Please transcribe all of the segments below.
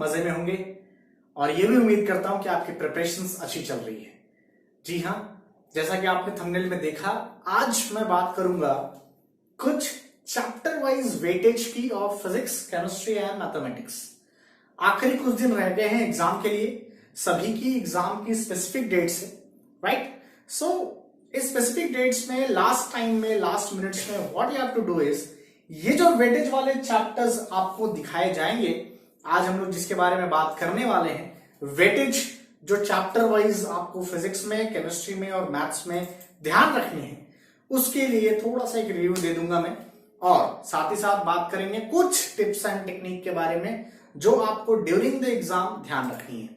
मजे में होंगे और ये भी उम्मीद करता हूं कि आपकी प्रिपरेशंस अच्छी चल रही है। जी हाँ, जैसा कि आपने थंबनेल में देखा, आज मैं बात करूंगा कुछ चैप्टर वाइज वेटेज की of physics, chemistry and mathematics. आखिरी कुछ दिन रह गए हैं एग्जाम के लिए, सभी की एग्जाम की स्पेसिफिक डेट्स है, राइट? सो इस स्पेसिफिक डेट्स में लास्ट टाइम में लास्ट मिनट्स में what you have to do is, ये जो वेटेज वाले चैप्टर्स आपको दिखाए जाएंगे, आज हम लोग जिसके बारे में बात करने वाले हैं, वेटेज जो चैप्टर वाइज आपको फिजिक्स में, केमिस्ट्री में और मैथ्स में ध्यान रखने हैं, उसके लिए थोड़ा सा एक रिव्यू दे दूंगा मैं, और साथ ही साथ बात करेंगे कुछ टिप्स एंड टेक्निक के बारे में जो आपको ड्यूरिंग द एग्जाम ध्यान रखनी है।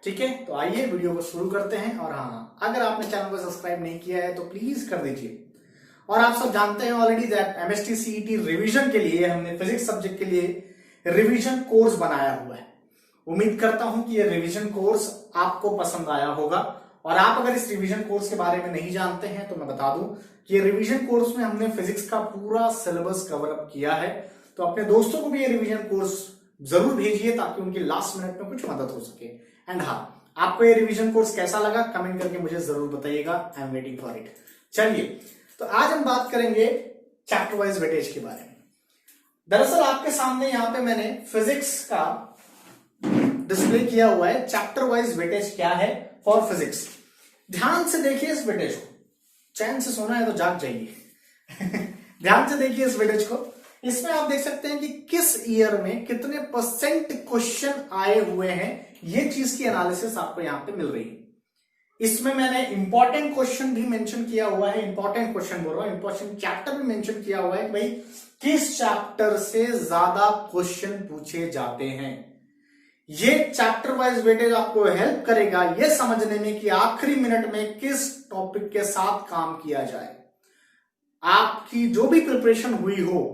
ठीक है, तो आइए वीडियो को शुरू करते हैं। और हाँ, अगर आपने चैनल को सब्सक्राइब नहीं किया है तो प्लीज कर दीजिए। और आप सब जानते हैं already that MST CET revision के लिए हमने फिजिक्स सब्जेक्ट के लिए रिवीजन कोर्स बनाया हुआ है। उम्मीद करता हूं कि ये रिवीजन कोर्स आपको पसंद आया होगा। और आप अगर इस रिवीजन कोर्स के बारे में नहीं जानते हैं तो मैं बता दूं कि ये रिवीजन कोर्स में हमने फिजिक्स का पूरा सिलेबस कवर अप किया है। तो अपने दोस्तों को भी ये रिवीजन कोर्स जरूर भेजिए ताकि उनकी लास्ट मिनट में कुछ मदद हो सके। एंड हाँ, आपको ये रिवीजन कोर्स कैसा लगा कमेंट करके मुझे जरूर बताइएगा। I am waiting for it. चलिए, तो आज हम बात करेंगे चैप्टर वाइज वेटेज के बारे में। दरअसल आपके सामने यहाँ पे मैंने फिजिक्स का डिस्प्ले किया हुआ है, चैप्टर वाइज वेटेज क्या है फॉर फिजिक्स। ध्यान से देखिए इस वेटेज को, चैन से सोना है तो जाग जाइए। ध्यान से देखिए इस वेटेज को। इसमें आप देख सकते हैं कि किस ईयर में कितने परसेंट क्वेश्चन आए हुए हैं, ये चीज की एनालिसिस आपको यहां पे मिल रही है। इसमें मैंने इंपॉर्टेंट क्वेश्चन भी मेंशन किया हुआ है, इंपॉर्टेंट क्वेश्चन बोल रहा हूं, इंपॉर्टेंट चैप्टर भी मेंशन किया हुआ है कि भाई किस चैप्टर से ज्यादा क्वेश्चन पूछे जाते हैं। ये चैप्टर वाइज वेटेज आपको हेल्प करेगा ये समझने में कि आखिरी मिनट में किस टॉपिक के साथ काम किया जाए। आपकी जो भी प्रिपरेशन हुई हो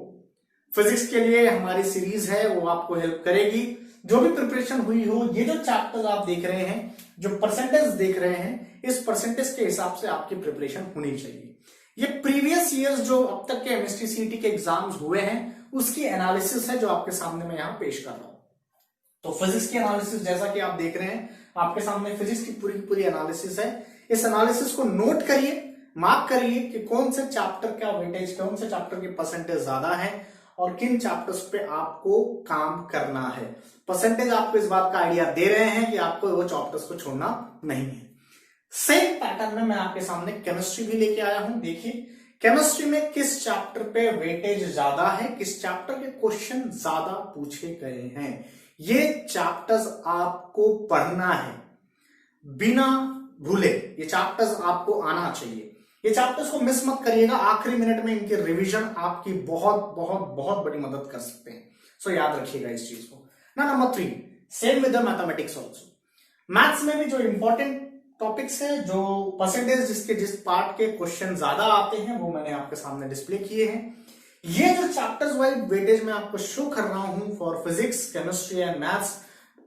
फिजिक्स के लिए, हमारी सीरीज है वो आपको हेल्प करेगी। जो भी प्रिपरेशन हुई हो, ये जो चैप्टर्स आप देख रहे हैं, जो परसेंटेज देख रहे हैं, इस परसेंटेज के हिसाब से आपकी प्रिपरेशन होनी चाहिए। ये प्रीवियस ईयर्स जो अब तक के एमएसटी सीईटी के एग्जाम्स हुए हैं उसकी एनालिसिस है जो आपके सामने मैं यहां पेश कर रहा हूं। तो फिजिक्स की एनालिसिस जैसा कि आप देख रहे हैं, आपके सामने फिजिक्स की पूरी एनालिसिस है। इस एनालिसिस को नोट करिए, मार्क करिए कि कौन से चैप्टर का वेटेज, कौन से चैप्टर की परसेंटेज ज्यादा है और किन चैप्टर्स पे आपको काम करना है। परसेंटेज आपको इस बात का आइडिया दे रहे हैं कि आपको वो चैप्टर्स को छोड़ना नहीं है। सेम पैटर्न में मैं आपके सामने केमिस्ट्री भी लेके आया हूं। देखिए केमिस्ट्री में किस चैप्टर पे वेटेज ज्यादा है, किस चैप्टर के क्वेश्चन ज्यादा पूछे गए हैं। ये चैप्टर्स आपको पढ़ना है बिना भूले, ये चैप्टर्स आपको आना चाहिए। ये चैप्टर्स को मिस मत करिएगा, आखिरी मिनट में इनके रिवीजन आपकी बहुत बहुत बहुत बड़ी मदद कर सकते हैं। सो याद रखिएगा इस चीज को ना। Number 3, same with the mathematics also. Maths में भी जो इंपॉर्टेंट टॉपिक्स है, जो परसेंटेज जिस पार्ट के क्वेश्चन ज्यादा आते हैं, वो मैंने आपके सामने डिस्प्ले किए हैं। ये जो चैप्टर्स वाइज वेटेज में आपको शो कर रहा हूं for physics, chemistry and maths,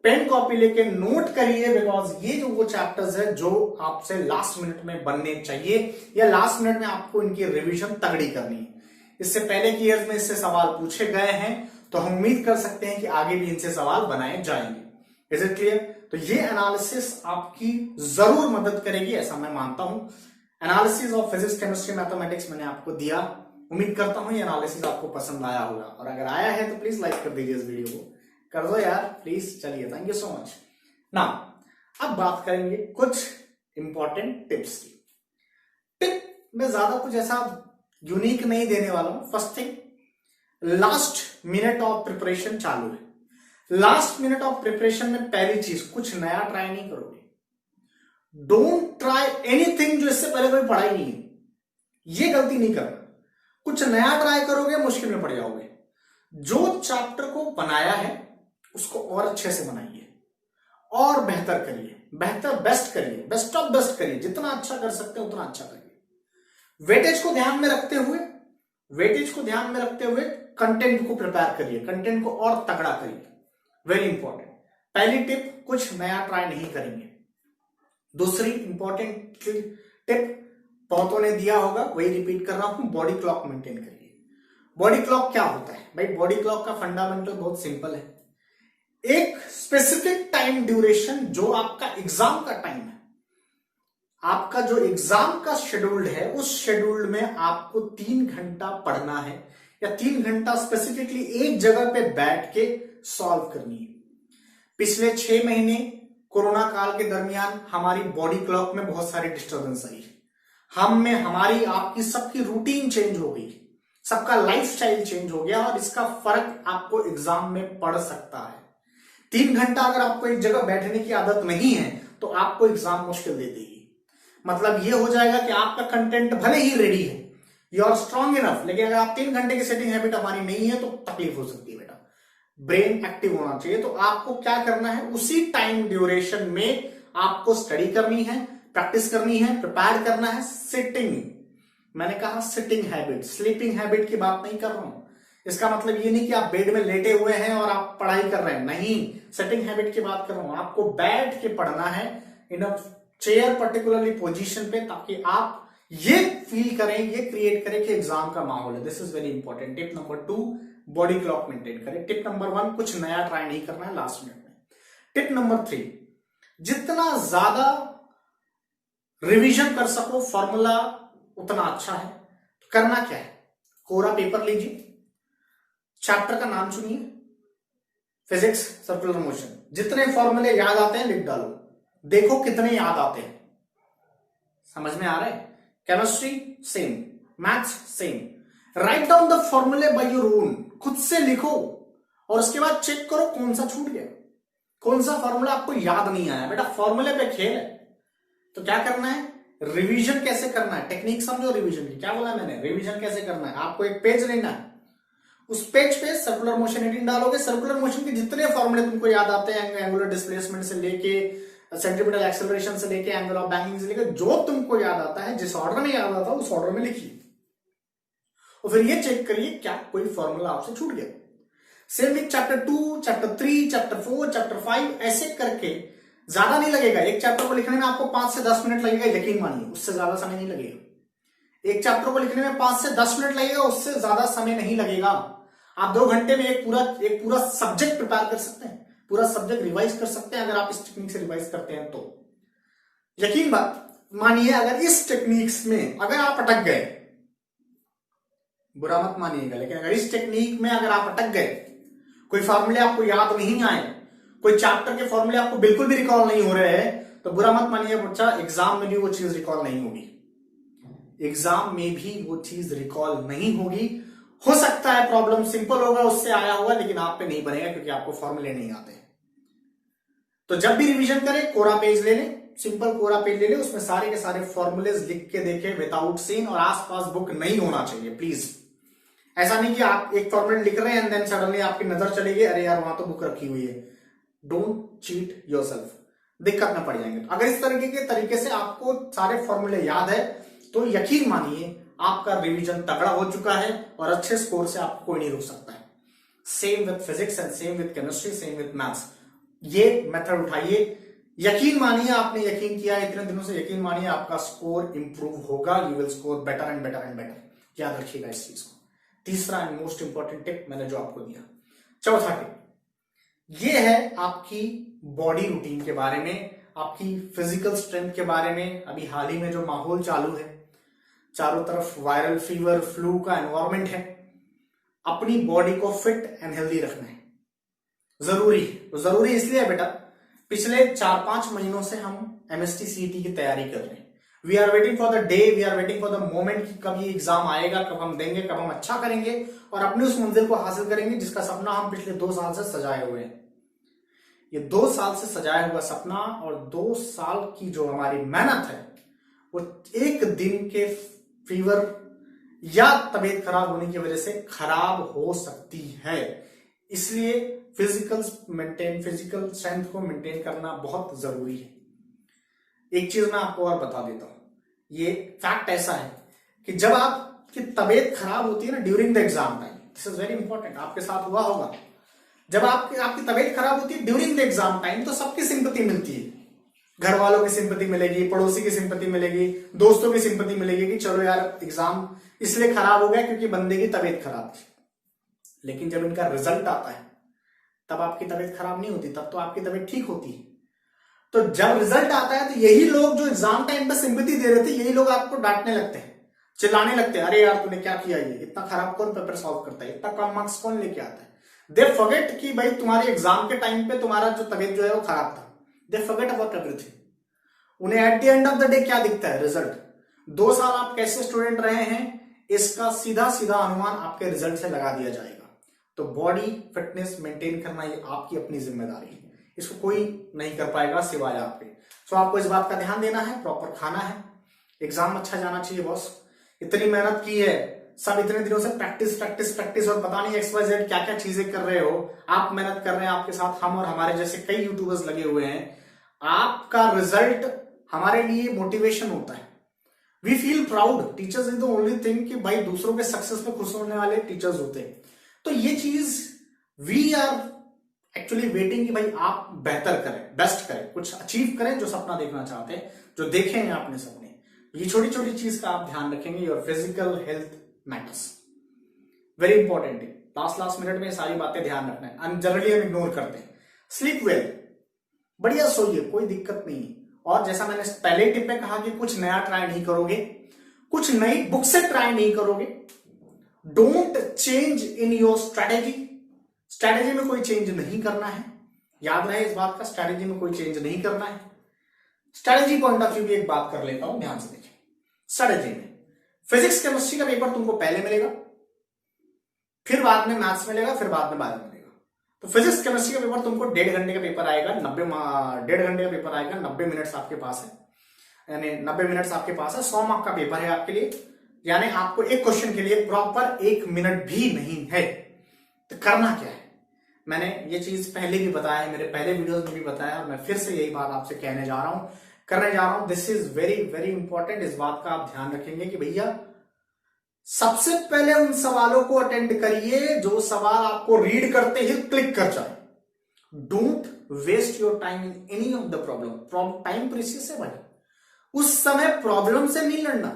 pen copy लेके नोट करिए, बिकॉज ये जो वो चैप्टर्स है जो आपसे लास्ट मिनट में बनने चाहिए या लास्ट मिनट में आपको इनकी रिवीजन तगड़ी करनी है। इससे पहले की ईयर्स में इससे सवाल पूछे गए हैं तो हम उम्मीद कर सकते हैं कि आगे भी इनसे सवाल बनाए जाएंगे। Is it clear? तो ये एनालिसिस आपकी जरूर मदद करेगी, ऐसा मैं मानता हूं। Analysis of physics, chemistry, mathematics मैंने आपको दिया। उम्मीद करता हूं ये एनालिसिस आपको पसंद आया होगा, और अगर आया है तो प्लीज लाइक कर दीजिए इस वीडियो को, कर दो यार प्लीज। चलिए, थैंक यू सो मच। ना अब बात करेंगे कुछ इंपॉर्टेंट टिप्स की। टिप में ज्यादा कुछ ऐसा यूनिक नहीं देने वाला हूं। First thing, last minute of preparation चालू है। लास्ट मिनट ऑफ प्रिपरेशन में पहली चीज, कुछ नया ट्राई नहीं करोगे। डोंट ट्राई एनीथिंग जो इससे पहले कोई पढ़ा ही नहीं है। ये गलती नहीं करना। कुछ नया ट्राई करोगे मुश्किल में पड़ जाओगे। जो चैप्टर को बनाया है उसको और अच्छे से बनाइए और बेहतर करिए, बेस्ट करिए, बेस्ट ऑफ बेस्ट करिए। जितना अच्छा कर सकते हैं उतना अच्छा करिए। वेटेज को ध्यान में रखते हुए कंटेंट को प्रिपेयर करिए, कंटेंट को और तगड़ा करिए। Very important. पहली टिप, कुछ नया ट्राई नहीं करेंगे। दूसरी इंपॉर्टेंट टिप बहुतों ने दिया होगा, वही रिपीट कर रहा हूं, बॉडी क्लॉक मेंटेन करिए। बॉडी क्लॉक क्या होता है भाई? बॉडी क्लॉक का फंडामेंटल बहुत सिंपल है। एक स्पेसिफिक टाइम ड्यूरेशन जो आपका एग्जाम का टाइम है, आपका जो एग्जाम का शेड्यूल्ड है, उस शेड्यूल्ड में आपको 3 घंटा पढ़ना है या 3 घंटा स्पेसिफिकली एक जगह पे बैठ के सॉल्व करनी है। पिछले 6 महीने कोरोना काल के दरमियान हमारी बॉडी क्लॉक में बहुत सारी डिस्टर्बेंस आई, हम में हमारी आपकी सबकी रूटीन चेंज हो गई, सबका लाइफस्टाइल चेंज हो गया और इसका फर्क आपको एग्जाम में पड़ सकता है। 3 घंटा अगर आपको एक जगह बैठने की आदत नहीं है तो आपको एग्जाम मुश्किल दे देगी। मतलब ये हो जाएगा कि आपका कंटेंट भले ही रेडी है, यू आर स्ट्रांग इनफ, लेकिन अगर आप 3 घंटे की सेटिंग हैबिट हमारी नहीं है तो तकलीफ हो सकती है बेटा। ब्रेन एक्टिव होना चाहिए, तो आपको क्या करना है, उसी टाइम ड्यूरेशन में आपको स्टडी करनी है, प्रैक्टिस करनी है, प्रिपेयर करना है। सिटिंग, मैंने कहा सिटिंग हैबिट, स्लीपिंग हैबिट की बात नहीं कर रहा हूं। इसका मतलब ये नहीं कि आप बेड में लेटे हुए हैं और आप पढ़ाई कर रहे हैं, नहीं, सिटिंग हैबिट की बात कर रहा हूं। आपको बैठ के पढ़ना है इन अ चेयर पर्टिकुलरली पोजीशन पे, ताकि आप ये फील करें, ये क्रिएट करें कि एग्जाम का माहौल है। This is very important. Tip number 2, body clock maintain करें। टिप नंबर 1, कुछ नया ट्राई नहीं करना है लास्ट मिनट में। टिप नंबर 3, जितना ज्यादा रिवीजन कर सको फॉर्मूला उतना अच्छा है। तो करना क्या है, कोरा पेपर लीजिए, चैप्टर का नाम चुनिए, फिजिक्स, सर्कुलर मोशन, जितने फॉर्मूले याद आते हैं लिख डालो, देखो कितने याद आते हैं। समझ में आ रहा है? Chemistry same, maths same. Write down the फॉर्मूले बाय योर ओन, खुद से लिखो और उसके बाद चेक करो कौन सा छूट गया, कौन सा फॉर्मूला आपको याद नहीं आया। बेटा फॉर्मूले पे खेल है, तो क्या करना है, रिवीजन कैसे करना है, टेक्निक समझो रिवीजन की। क्या बोला मैंने, रिवीजन कैसे करना है। आपको एक पेज लेना है, उस पेज पे सर्कुलर मोशन 18 डालोगे, सर्कुलर मोशन के जितने फॉर्मूले तुमको याद आते हैं, एंगुलर डिस्प्लेसमेंट से लेके सेंट्रीपिटल एक्सेलरेशन से लेके एंगल ऑफ बैंगिंग से लेके जो तुमको याद आता है, जिस ऑर्डर में याद आता है उस ऑर्डर में लिखिए और फिर ये चेक करिए क्या कोई फॉर्मूला आपसे छूट गया। Same with chapter 2, chapter 3, chapter 4, chapter 5, ऐसे करके ज्यादा नहीं लगेगा। एक चैप्टर को लिखने में आपको 5 से 10 मिनट लगेगा, यकीन मानिए, उससे ज्यादा समय नहीं लगेगा। एक चैप्टर को लिखने में 5 से 10 मिनट लगेगा, उससे ज्यादा समय नहीं लगेगा। आप 2 घंटे में एक पूरा सब्जेक्ट प्रिपेयर कर सकते हैं, पूरा सब्जेक्ट रिवाइज कर सकते हैं, अगर आप इस टेक्निक से रिवाइज करते हैं तो। यकीन बात मानिए, अगर इस टेक्निक्स में अगर आप अटक गए, बुरा मत मानिएगा, लेकिन अगर इस टेक्निक में अगर आप अटक गए, कोई फॉर्मूले आपको याद नहीं आए, कोई चैप्टर के फॉर्मूले आपको बिल्कुल भी रिकॉल नहीं हो रहे हैं, तो बुरा मत मानिए बच्चा, एग्जाम में भी वो चीज रिकॉल नहीं होगी। एग्जाम में भी वो चीज रिकॉल नहीं होगी। हो सकता है प्रॉब्लम सिंपल होगा, उससे आया हुआ, लेकिन आप पे नहीं बनेगा क्योंकि आपको फॉर्मूले नहीं आते। तो जब भी रिवीजन करें, कोरा पेज ले लें, सिंपल कोरा पेज ले लें, उसमें सारे के सारे फॉर्मूलेज लिख के देखें विदाउट सीन, और आसपास बुक नहीं होना चाहिए प्लीज। ऐसा नहीं कि आप एक फॉर्मूले लिख रहे हैं एंड देन सडनली आपकी नजर चली गई, अरे यार वहां तो बुक रखी हुई है। डोंट चीट योरसेल्फ, दिक्कत में पड़ जाएंगे। अगर इस तरीके से आपको सारे फॉर्मूले याद है तो यकीन मानिए आपका रिवीजन तगड़ा हो चुका है और अच्छे स्कोर से आपको कोई नहीं रोक सकता है। Same with physics and same with chemistry, same with maths. ये मेथड उठाइए, यकीन मानिए, आपने यकीन किया इतने दिनों से, यकीन मानिए आपका स्कोर इंप्रूव होगा। You will score better and better and better. याद रखिएगा इस चीज को। तीसरा एंड मोस्ट इंपॉर्टेंट टिप मैंने जो आपको दिया। चौथा टिप ये है आपकी बॉडी रूटीन के बारे में, आपकी फिजिकल स्ट्रेंथ के बारे में। अभी हाल ही में जो माहौल चालू है, चारों तरफ वायरल फीवर, फ्लू का एनवायरमेंट है, अपनी बॉडी को फिट एंड हेल्दी रखना है जरूरी। तो जरूरी इसलिए है बेटा, पिछले 4-5 महीनों से हम एमएसटी सीईटी की तैयारी कर रहे हैं। We are waiting for the day, we are waiting for the moment कि कब ये एग्जाम आएगा, कब हम देंगे, कब हम अच्छा करेंगे और अपनी उस मंजिल को हासिल करेंगे जिसका सपना हम पिछले 2 साल से सजाए हुए हैं। ये 2 साल से सजाया हुआ सपना और 2 साल की जो हमारी मेहनत है, वो एक दिन के फीवर या तबीयत खराब होने की वजह से खराब हो सकती है। इसलिए फिजिकल स्ट्रेंथ को मेंटेन करना बहुत जरूरी है। एक चीज मैं आपको और बता देता हूं, ये फैक्ट ऐसा है कि जब आपकी तबीयत खराब होती है ना during the exam time, this is very important, आपके साथ हुआ होगा, जब आपकी तबीयत खराब होती है ड्यूरिंग द एग्जाम टाइम, तो सबकी सिंपैथी मिलती है। घर वालों की सिंपैथी मिलेगी, पड़ोसी की सिंपैथी मिलेगी, दोस्तों की सिंपैथी मिलेगी कि चलो यार एग्जाम इसलिए खराब हो गया क्योंकि बंदे की तबीयत खराब थी। लेकिन जब इनका रिजल्ट आता है तब आपकी तबीयत खराब नहीं होती, तब तो आपकी तबीयत ठीक होती है। तो जब रिजल्ट आता है तो यही लोग जो एग्जाम टाइम पे सिंपैथी दे रहे थे, यही लोग आपको डांटने लगते हैं, चिल्लाने लगते हैं, अरे यार तूने क्या किया, ये इतना खराब कौन पेपर सॉल्व करता है, इतना कम मार्क्स कौन लेके आता है। दे फॉरगेट कि भाई तुम्हारे एग्जाम के टाइम पे तुम्हारा जो तबीयत जो है वो खराब था। They forget about everything. उन्हें at the end of the day क्या दिखता है, रिजल्ट। 2 साल आप कैसे स्टूडेंट रहे हैं इसका सीधा सीधा अनुमान आपके रिजल्ट से लगा दिया जाएगा। तो बॉडी फिटनेस मेंटेन करना ये आपकी अपनी जिम्मेदारी है, इसको कोई नहीं कर पाएगा सिवाय आपके। सो आपको इस बात का ध्यान देना है, प्रॉपर खाना है, एग्जाम अच्छा जाना चाहिए बॉस। इतनी मेहनत की है, सब इतने दिनों से प्रैक्टिस प्रैक्टिस प्रैक्टिस, और पता नहीं XYZ क्या क्या चीजें कर रहे हो, आप मेहनत कर रहे हैं, आपके साथ हम और हमारे जैसे कई यूट्यूबर्स लगे हुए हैं। आपका रिजल्ट हमारे लिए मोटिवेशन होता है, we feel proud. Teachers is the only thing कि भाई दूसरों के सक्सेस में खुश होने वाले टीचर्स होते हैं। तो ये चीज वी आर एक्चुअली वेटिंग कि भाई आप बेहतर करें, बेस्ट करें, कुछ अचीव करें, जो सपना देखना चाहते हैं, जो देखे हैं आपने सपने। ये छोटी छोटी चीज का आप ध्यान रखेंगे। Your physical health matters, very important है। लास्ट मिनट में सारी बातें ध्यान रखना है, जनरली हम इग्नोर करते हैं। स्लीप वेल, बढ़िया सोइए, कोई दिक्कत नहीं है। और जैसा मैंने पहले टिप में कहा कि कुछ नया ट्राई नहीं करोगे, कुछ नई बुक से ट्राई नहीं करोगे। Don't change in your strategy, strategy में कोई चेंज नहीं करना है, याद रहे इस बात का, स्ट्रैटेजी में कोई चेंज नहीं करना है। स्ट्रैटेजी पॉइंट ऑफ व्यू की एक बात कर लेता हूं, ध्यान से देखिए। स्ट्रैटेजी में फिजिक्स केमिस्ट्री का पेपर तुमको पहले मिलेगा, फिर बाद में मैथ्स मिलेगा, फिर बाद में बायो मिलेगा। तो फिजिक्स केमिस्ट्री का पेपर तुमको 1.5 घंटे का पेपर आएगा, 1.5 घंटे का पेपर आएगा, 90 मिनट्स आपके पास है, यानी 90 मिनट्स आपके पास है, 100 मार्क का पेपर है आपके लिए, यानी आपको एक क्वेश्चन के लिए प्रॉपर 1 मिनट भी नहीं है। तो करना क्या है, मैंने ये चीज पहले भी बताया है, मेरे पहले वीडियोस में भी बताया, और मैं फिर से यही बात आपसे कहने जा रहा हूं, करने जा रहा हूं। This is very very important. इस बात का आप ध्यान रखेंगे कि भैया सबसे पहले उन सवालों को अटेंड करिए जो सवाल आपको रीड करते ही क्लिक कर जाए। Don't waste your time in any of the problem. Time precious है भाई, उस समय प्रॉब्लम से नहीं लड़ना,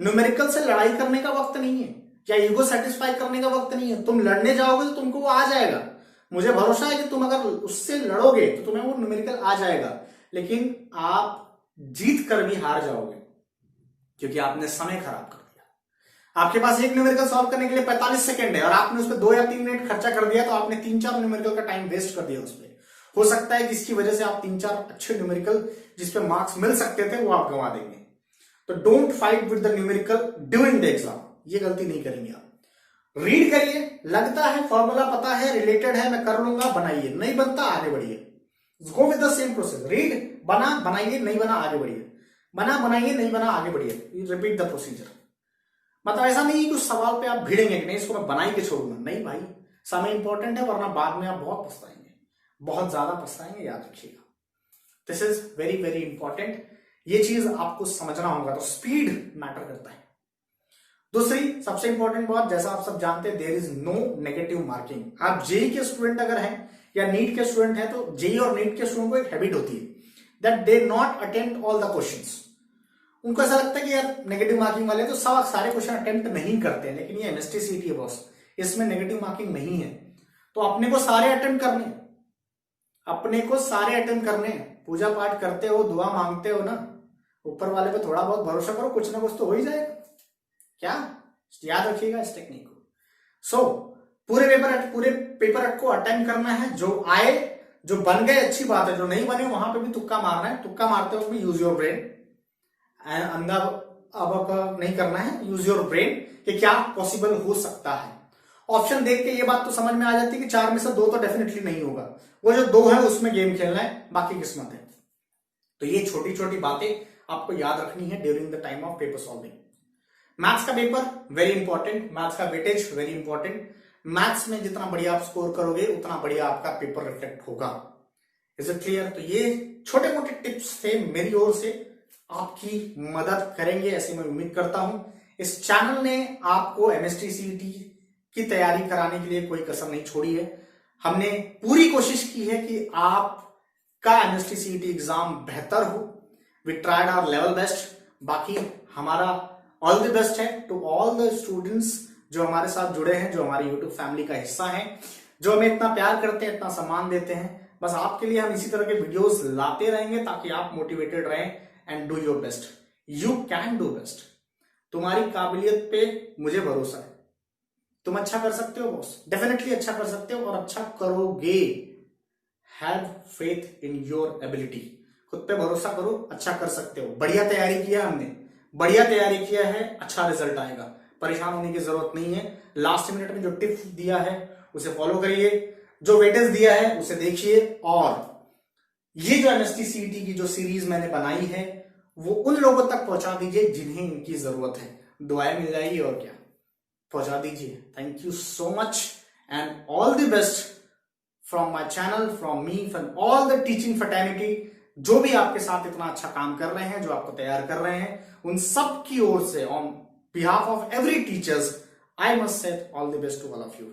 न्यूमेरिकल से लड़ाई करने का वक्त नहीं है, या ईगो सेटिस्फाई करने का वक्त नहीं है। तुम लड़ने जाओगे तो तुमको वो आ जाएगा, मुझे भरोसा है कि तुम अगर उससे लड़ोगे तो तुम्हें वो न्यूमेरिकल आ जाएगा, लेकिन आप जीत कर भी हार जाओगे क्योंकि आपने समय खराब कर दिया। आपके पास एक न्यूमेरिकल सॉल्व करने के लिए 45 सेकंड है और आपने उस पर 2 या 3 मिनट खर्चा कर दिया, तो आपने 3-4 न्यूमेरिकल का टाइम वेस्ट कर दिया उस पर। हो सकता है जिसकी वजह से आप 3-4 अच्छे न्यूमेरिकल जिसपे मार्क्स मिल सकते थे वो आप गंवा देंगे। तो don't fight with the numerical during the exam, ये गलती नहीं करेंगे आप। रीड करिए, लगता है फॉर्मूला पता है, रिलेटेड है, मैं कर लूंगा, बनाइए, नहीं बनता आगे बढ़िए। Go with the same process. Read, बना, बनाइए, नहीं बना आगे बढ़िए, बना, बनाइए, नहीं बना आगे बढ़िए। Repeat the procedure. मतलब ऐसा नहीं कि उस सवाल पे आप भिड़ेंगे कि नहीं इसको मैं बना ही के छोड़ूंगा, नहीं भाई, समय इंपॉर्टेंट है, वरना बाद में आप बहुत पछताएंगे, बहुत ज्यादा पछताएंगे, याद रखिएगा। This is very very important, ये चीज आपको समझना होगा। तो स्पीड मैटर करता है। दूसरी सबसे इंपॉर्टेंट बात, जैसा आप सब जानते हैं, there is no negative marking. आप जेई के स्टूडेंट अगर हैं या नीट के स्टूडेंट हैं, तो जेई और नीट के स्टूडेंट को एक हैबिट होती है that they not attempt all the questions. उनको ऐसा लगता है कि यार नेगेटिव मार्किंग वाले तो सब सारे क्वेश्चन अटेम्प्ट नहीं करते हैं, लेकिन ये एमएसटी सीटी है बॉस, इसमें नेगेटिव मार्किंग नहीं है। तो अपने को सारे अटेम्प्ट करने, अपने को सारे अटेम्प्ट करने। पूजा पाठ करते हो, दुआ मांगते हो ना, ऊपर वाले पे थोड़ा बहुत भरोसा करो, कुछ ना कुछ तो हो ही जाएगा। क्या याद रखिएगा इस टेक्निक को। सो पूरे पेपर को अटेम्प्ट करना है, जो आए, जो बन गए अच्छी बात है, जो नहीं बने वहां पे भी तुक्का मारना है। तुक्का मारते वक्त भी यूज योर ब्रेन, अंधा अब नहीं करना है, यूज योर ब्रेन कि क्या पॉसिबल हो सकता है। ऑप्शन देख के ये बात तो समझ में आ जाती है कि 4 में से 2 तो डेफिनेटली नहीं होगा, वो जो 2 है उसमें गेम खेलना है, बाकी किस्मत है। तो ये छोटी छोटी बातें आपको याद रखनी है during the time of paper solving. Maths का पेपर वेरी इंपॉर्टेंट, मैथ्स का वेटेज वेरी इंपॉर्टेंट। मैथ्स में जितना बढ़िया आप स्कोर करोगे उतना बढ़िया आपका पेपर रिफ्लेक्ट होगा। Is it clear? तो ये छोटे मोटे टिप्स थे मेरी ओर से, आपकी मदद करेंगे ऐसी मैं उम्मीद करता हूं। इस चैनल ने आपको एमएसटी सीईटी की तैयारी कराने के लिए कोई कसर नहीं छोड़ी है। हमने पूरी कोशिश की है कि आपका एमएसटी सीईटी एग्जाम बेहतर हो। We tried our level best. बाकी हमारा ऑल द बेस्ट है टू ऑल द स्टूडेंट्स जो हमारे साथ जुड़े हैं, जो हमारी यूट्यूब फैमिली का हिस्सा हैं, जो हमें इतना प्यार करते हैं, इतना सम्मान देते हैं। बस आपके लिए हम इसी तरह के वीडियोस लाते रहेंगे ताकि आप मोटिवेटेड रहें and do your best. You can do best. तुम्हारी काबिलियत पे मुझे भरोसा है। तुम अच्छा कर सकते हो बॉस, डेफिनेटली अच्छा कर सकते हो और अच्छा करोगे। Have faith in your ability. खुद पे भरोसा करो, अच्छा कर सकते हो। बढ़िया तैयारी किया हमने, बढ़िया तैयारी किया है, अच्छा रिजल्ट आएगा। परेशान होने की जरूरत नहीं है। लास्ट मिनट में जो टिप्स दिया है उसे फॉलो करिए, जो वेटेज दिया है उसे देखिए, और ये जो एमएसटी सीईटी की जो सीरीज मैंने बनाई है वो उन लोगों तक पहुंचा दीजिए जिन्हें इनकी जरूरत है। दुआएं मिल जाएगी और क्या, पहुंचा दीजिए। Thank you so much and all the best from my channel, from me, from all the teaching fraternity. जो भी आपके साथ इतना अच्छा काम कर रहे हैं, जो आपको तैयार कर रहे हैं, उन सब की ओर से on behalf of every teachers I must say all the best to all of you.